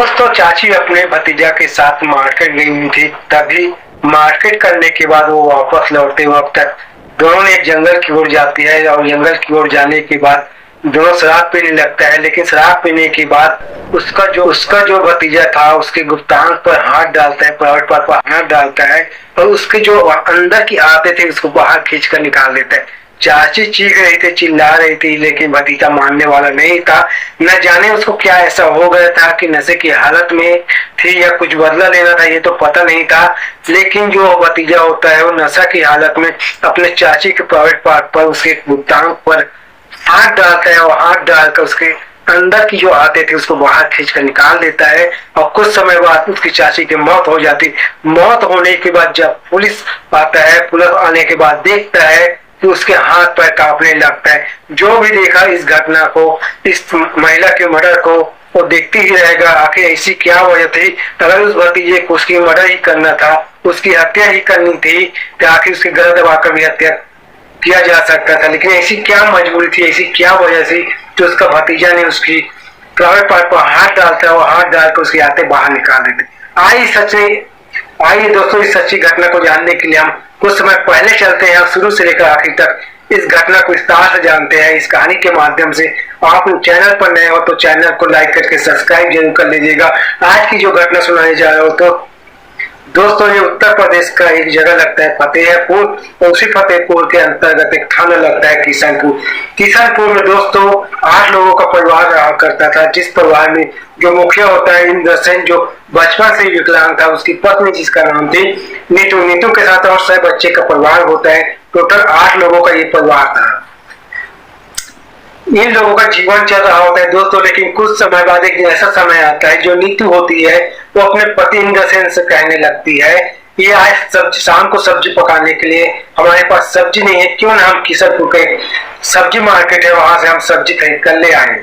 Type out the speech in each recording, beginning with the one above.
दोस्तों, चाची अपने भतीजा के साथ मार्केट गई हुई थी। तभी मार्केट करने के बाद वो वापस लौटते वक्त दोनों एक जंगल की ओर जाती है और जंगल की ओर जाने के बाद दोनों शराब पीने लगता है। लेकिन शराब पीने के बाद उसका जो भतीजा था उसके गुप्तांग पर हाथ डालता है, प्राइवेट पार्ट पर हाथ डालता है और उसके जो अंदर की आते थे उसको बाहर खींच कर निकाल देता है। चाची चीख रही थी, चिल्ला रही थी, लेकिन भतीजा मानने वाला नहीं था। न जाने उसको क्या ऐसा हो गया था कि नशे की हालत में थी या कुछ बदला लेना था, ये तो पता नहीं था। लेकिन जो भतीजा होता है वो नशा की हालत में अपने चाची के प्राइवेट पार्ट पर उसके गुप्तांग पर हाथ डालता है और हाथ डालकर उसके अंदर की जो आते थे उसको बाहर खींच कर निकाल देता है। और कुछ समय बाद उसकी चाची की मौत हो जाती। मौत होने के बाद जब पुलिस आता है, पुलिस आने के बाद देखता है कि उसके हाथ पैर कांपने लगता है। जो भी देखा इस घटना को, इस महिला के मर्डर को, वो देखती ही रहेगा आखिर ऐसी क्या वजह थी। अगर उस भतीजे को उसकी मर्डर ही करना था, उसकी हत्या ही करनी थी, तो आखिर उसके गला दबाकर भी हत्या किया जा सकता था। लेकिन ऐसी क्या मजबूरी थी, ऐसी क्या वजह थी जो उसका भतीजा ने उसकी प्राइवेट पार्ट पर हाथ डालता है और हाथ डालकर उसकी आते बाहर निकाल देते। आइए दोस्तों, इस सच्ची घटना को जानने के लिए हम कुछ समय पहले चलते हैं और शुरू से लेकर आखिर तक इस घटना को विस्तार से जानते हैं इस कहानी के माध्यम से। आप चैनल पर नए हो तो चैनल को लाइक करके सब्सक्राइब जरूर कर लीजिएगा। आज की जो घटना सुनाने जा रहा हूं तो दोस्तों, ये उत्तर प्रदेश का एक जगह लगता है फतेहपुर, और उसी फतेहपुर के अंतर्गत एक थाना लगता है किशनपुर। किशनपुर में दोस्तों 8 लोगों का परिवार रहा करता था, जिस परिवार में जो मुखिया होता है इंद्र सेन, जो बचपन से विकलांग था, उसकी पत्नी जिसका नाम थी नीतू। नीतू के साथ और 6 बच्चे का परिवार होता है। टोटल 8 लोगों का ये परिवार था। इन लोगों का जीवन चल रहा होता है दोस्तों। लेकिन कुछ समय बाद एक ऐसा समय आता है जो नीतू होती है वो अपने पति इंद्र सेन से कहने लगती है, ये आज शाम को सब्जी पकाने के लिए हमारे पास सब्जी नहीं है, क्यों ना हम किशनपुर के सब्जी मार्केट है वहां से हम सब्जी खरीद कर ले आए।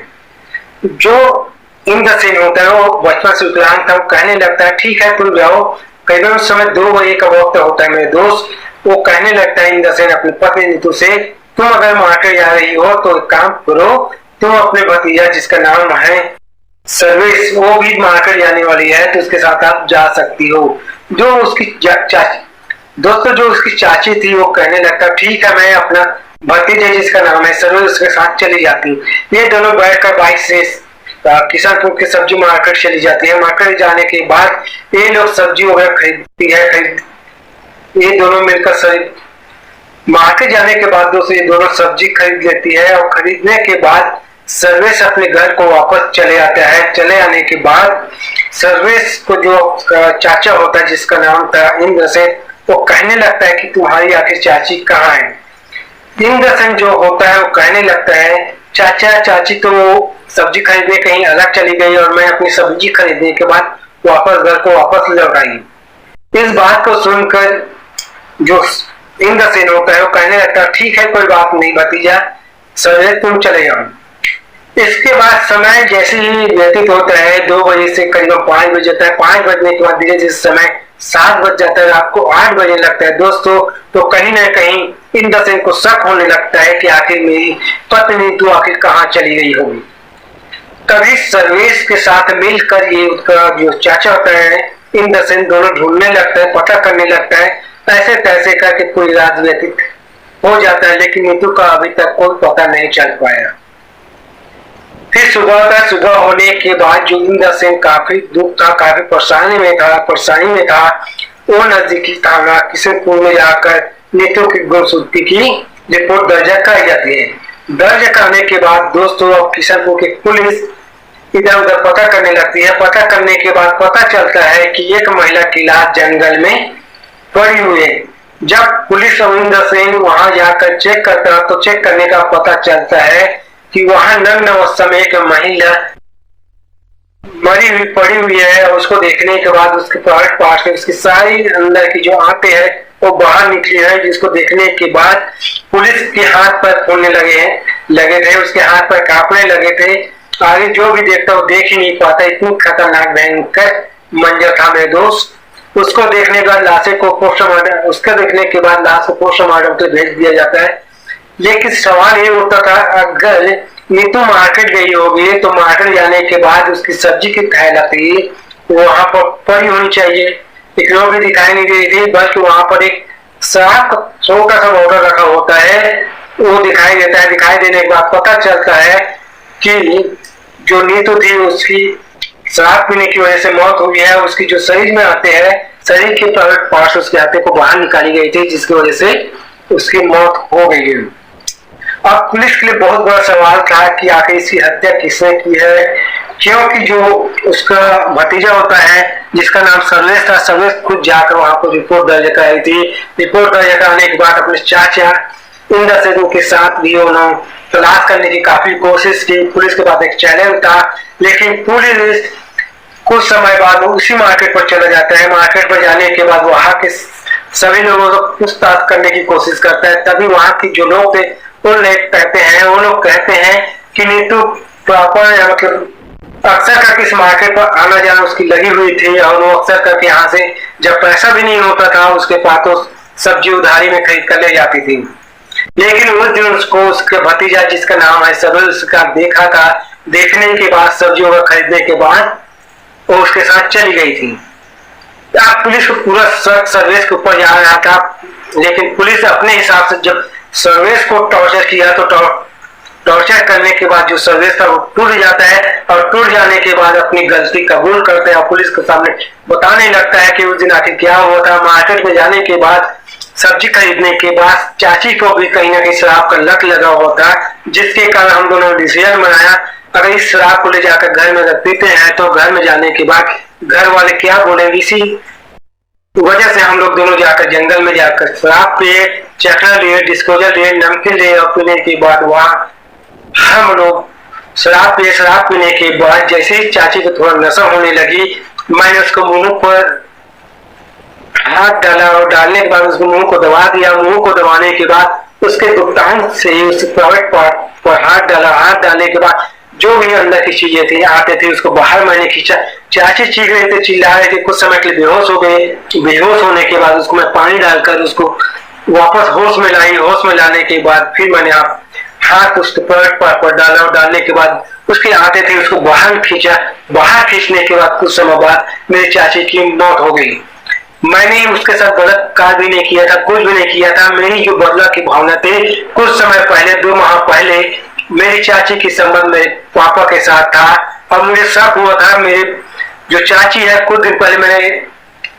जो इंद्र सेन होता है वो बचपन से विकलांग था, वो कहने लगता है ठीक है तुम जाओ। करीबन उस समय 2 बजे का वक्त होता है मेरे दोस्त। वो कहने लगता है इंद्र सेन अपनी पत्नी नीतू से, तुम अगर मार्केट जा रही हो तो एक काम करो, तुम अपने भतीजा जिसका नाम है सर्वेश, वो भी मार्केट जाने वाली है तो उसके साथ आप जा सकती हो। जो उसकी चाची दोस्तों जो उसकी चाची थी वो कहने लगता ठीक है, मैं अपना भतीजा जिसका नाम है सर्वेश उसके साथ चली जाती हूँ। ये दोनों बैठकर बाइक से किशनपुर के सब्जी मार्केट चली जाती है। मार्केट जाने के बाद ये लोग सब्जी वगैरह खरीदती है। ये दोनों मिलकर मार्केट जाने के बाद दोस्तों ये दोनों सब्जी खरीद लेती है और खरीदने के बाद सर्वेश अपने घर को वापस चले आता है। चले आने के बाद सर्वेश को जो चाचा होता है जिसका नाम था इंद्र सेन, वो कहने लगता है कि तुम्हारी आखिर चाची कहाँ है। इंद्र सेन जो होता है वो कहने लगता है चाचा चाची तो सब्जी खरीदने कहीं अलग चली गई और मैं अपनी सब्जी खरीदने के बाद वापस घर को वापस लौट आई। इस बात को सुनकर जो इंद्र सेन होता है वो कहने लगता है ठीक है कोई बात नहीं भतीजा, सर्वेश तुम चले जाओ। इसके बाद समय जैसे ही व्यतीत होता है 2 बजे से करीब 5 बज जाता है। 5 बजने के बाद धीरे धीरे समय 7 बज जाता है, रात को 8 बजने लगता है दोस्तों। तो कहीं ना कहीं इंद्र सेन को शक होने लगता है कि आखिर मेरी पत्नी तो आखिर कहाँ चली गई होगी। तभी सर्वेश के साथ मिलकर ये उसका जो चाचा होता है इंद्र सेन दोनों ढूंढने लगता है, पता करने लगता है। ऐसे तैसे करके पूरी रात व्यतीत हो जाता है, लेकिन नीतू का अभी तक कोई पता नहीं चल पाया। फिर सुबह होने के बाद जो इंद्र सेन काफी दुख था, काफी परेशानी में था, वो नजदीकी थाना किशनपुर में जाकर नीतू की गुमशुदगी की रिपोर्ट दर्ज कराई जाती है। दर्ज करने के बाद दोस्तों किशनपुर की पुलिस इधर उधर पता करने लगती है। पता करने के बाद पता चलता है कि एक महिला की लाश जंगल में पड़ी हुई है। जब पुलिस और इंद्र सेन वहां जाकर चेक करता है तो चेक करने का पता चलता है कि वहां नग्न अवस्था में एक महिला मरी हुई पड़ी हुई है। और उसको देखने के बाद उसके प्राइवेट पार्ट से उसकी सारी अंदर की जो आंतें हैं वो बाहर निकली है, जिसको देखने के बाद पुलिस के हाथ पैर फूलने लगे थे, उसके हाथ पैर कांपने लगे थे। आगे जो भी देखता वो देख ही नहीं पाता, इतनी खतरनाक भयंकर मंजर था मेरे दोस्त। उसको देखने के बाद लाश को पोस्टमार्टम पे भेज दिया जाता है। लेकिन सवाल ये होता था अगर नीतू मार्केट गई होगी, तो मार्केट जाने के बाद उसकी सब्जी की थैली वहां पर पड़ी होनी चाहिए, लेकिन वो भी दिखाई नहीं दे रही थी, बल्कि वहां पर एक शराब का छोटा सा बॉटल रखा होता है, वो दिखाई देता है। दिखाई देने के बाद पता चलता है कि जो नीतू थी उसकी शराब पीने की वजह से मौत हुई है। उसकी जो शरीर में आते हैं, शरीर के प्राइवेट पार्ट्स उसके हाथे को बाहर निकाली गई थी, जिसकी वजह से उसकी मौत हो गई है। अब पुलिस के लिए बहुत बड़ा सवाल था कि आखिर इसकी हत्या किसने की है, क्योंकि जो उसका भतीजा होता है जिसका नाम सर्वेश था, सर्वेश खुद जाकर वहां पर रिपोर्ट दर्ज कराई थी। रिपोर्ट दर्ज कराने के बाद अपने चाचा इंदर सिंह के साथ भी उन्होंने तलाश करने की काफी कोशिश की। पुलिस के पास एक चैलेंज था, लेकिन पुलिस कुछ समय बाद उसी मार्केट पर चला जाता है। मार्केट पर जाने के बाद वहां के सभी लोगों को पूछताछ करने की कोशिश करता है। तभी वहां के जो लोग थे वो लोग कहते हैं कि नीतू प्रॉपर मतलब अक्सर करके इस मार्केट पर आना जाना उसकी लगी हुई थी, और वो अक्सर करके यहाँ से जब पैसा भी नहीं होता था उसके पास तो सब्जी उधारी में खरीद कर ले जाती थी। लेकिन उस दिन उसको उसका भतीजा जिसका नाम है सबल उसका देखा था। देखने के बाद सब्जियों का खरीदने के बाद वो उसके साथ चली गई थी। पुलिस को पूरा शक सर्वेश के ऊपर जा रहा था, लेकिन पुलिस अपने हिसाब से जब सर्वेश को टॉर्चर किया तो टॉर्चर करने के बाद जो सर्वेश था वो टूट जाता है, और टूट जाने के बाद अपनी गलती कबूल करता है और पुलिस के सामने बताने लगता है कि उस दिन आखिर क्या हुआ था। मार्केट में जाने के बाद सब्जी खरीदने के बाद चाची को भी कहीं ना कहीं शराब का लत लगा हुआ था, जिसके कारण हम दोनों ने डिसीजन बनाया अगर इस शराब को ले जाकर घर में अगर पीते हैं तो घर में जाने के बाद घर वाले क्या बोलेंगे, इसी वजह से हम लोग दोनों जाकर जंगल में जाकर शराब पिए, चखना लिए, डिस्पोजल लिए, नमकीन लिए, और पीने के बाद वहाँ हम लोग शराब पिए। शराब पीने के बाद जैसे ही चाची को थोड़ा नशा होने लगी, मैंने उसको मुंह पर हाथ डाला, और डालने के बाद उसको मुंह को दबा दिया। मुंह को दबाने के बाद उसके गुप्तांग से ही उस प्राइवेट पार्ट पर हाथ डाला। हाथ डालने के बाद जो भी अंदर की चीजें थी आते थे उसको बाहर मैंने खींचा। चाची चीख रहे थे, चिल्ला रहे थे, कुछ समय के लिए बेहोश हो गए। बेहोश होने के बाद उसको मैं पानी डालकर उसको वापस होश में लाई। होश में लाने के बाद फिर मैंने हाथ उस प्राइवेट पार्ट पर डाला, और डालने के बाद उसके आते थे उसको बाहर खींचा। बाहर खींचने के बाद कुछ समय बाद मेरी चाची की मौत हो गई। मैंने उसके साथ गलत कार्य भी नहीं किया था, कुछ भी नहीं किया था। मेरी जो बदला की भावना थी, कुछ समय पहले 2 माह पहले मेरी चाची की संबंध में पापा के साथ था, और मुझे शक हुआ था मेरे जो चाची है कुछ दिन पहले मैंने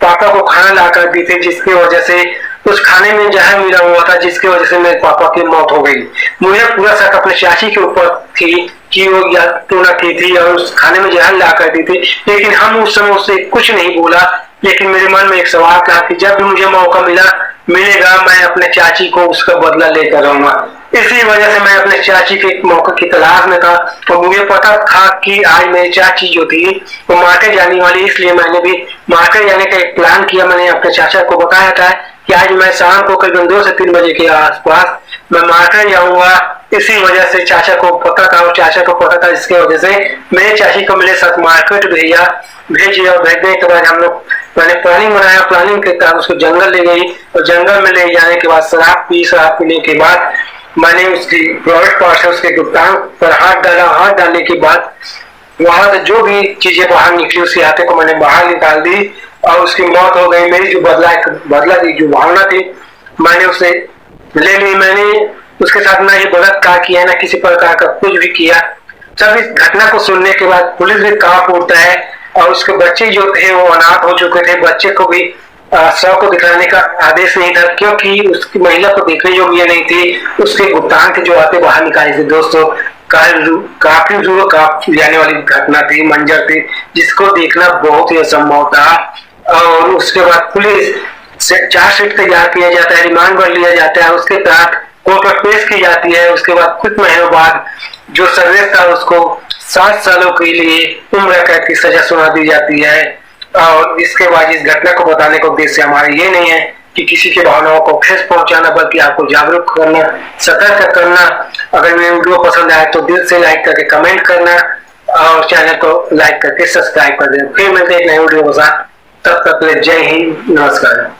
पापा को खाना ला कर दी थी, जिसकी वजह से उस खाने में जहर मिला हुआ था, जिसकी वजह से मेरे पापा की मौत हो गई। मुझे पूरा शक अपने चाची के ऊपर थी कि वो या टोना की थी और उस खाने में जहर ला कर दी थी, लेकिन हम उस समय उससे कुछ नहीं बोला। लेकिन मेरे मन में एक सवाल था कि जब भी मुझे मौका मिलेगा मैं अपने चाची को उसका बदला लेकर रहूंगा। इसी वजह से मैं अपने चाची के मौके की तलाश में था, और मुझे पता था कि आज मेरी चाची जो थी वो मार्केट जाने वाली, इसलिए मैंने भी मार्केट जाने का एक प्लान किया। मैंने अपने चाचा को बताया था कि आज मैं शाम को करीबन 2 से 3 बजे के आसपास मैं मार्केट जाऊंगा। इसी वजह से चाचा को पता था, और चाचा को पता था, इसके वजह से मेरे चाची को मेरे साथ मार्केट भेजी, और भेजने के बाद हम लोग मैंने प्लानिंग बनाया। प्लानिंग के तहत उसको जंगल ले गई, और जंगल में ले जाने के बाद शराब पीने के बाद मैंने उसकी प्राइवेट पार्ट से उसके गुप्तांग पर हाथ डाला। हाथ डालने के बाद वहां से जो भी चीजें बाहर निकली उसके हाथे को मैंने बाहर निकाल दी, और उसकी मौत हो गई। मेरी जो बदला की जो भावना थी मैंने उसे ले ली। मैंने उसके साथ ना ही बलात्कार किया, ना किसी प्रकार का कुछ भी किया। जब इस घटना को सुनने के बाद पुलिस भी कांप उठता है, और उसके बच्चे जो थे वो अनाथ हो चुके थे। बच्चे को भी शव को दिखाने का आदेश नहीं था, क्योंकि उसकी महिला को देखने योग्य नहीं थी। उसके गुप्तांग के जो आते बाहर निकाले थे दोस्तों, काफी रूह कांप जाने वाली घटना थी, मंजर थी, जिसको देखना बहुत ही असंभव था। और उसके बाद पुलिस से चार्जशीट तैयार किया जाता है, रिमांड पर लिया जाता है, उसके तहत कोर्ट में पेश की जाती है। उसके बाद कुछ महीनों बाद जो सर्वेश था उसको 7 सालों के लिए उम्र कैद की सजा सुना दी जाती है। और इसके बाद इस घटना को बताने का उद्देश्य हमारा ये नहीं है कि किसी की भावनाओं को ठेस पहुंचाना, बल्कि आपको जागरूक करना, सतर्क करना। अगर मेरे वीडियो पसंद आए तो दिल से लाइक करके कमेंट करना, और चैनल को लाइक करके सब्सक्राइब कर देना। फिर मिलते हैं एक नए वीडियो के साथ, तब तक जय हिंद, नमस्कार।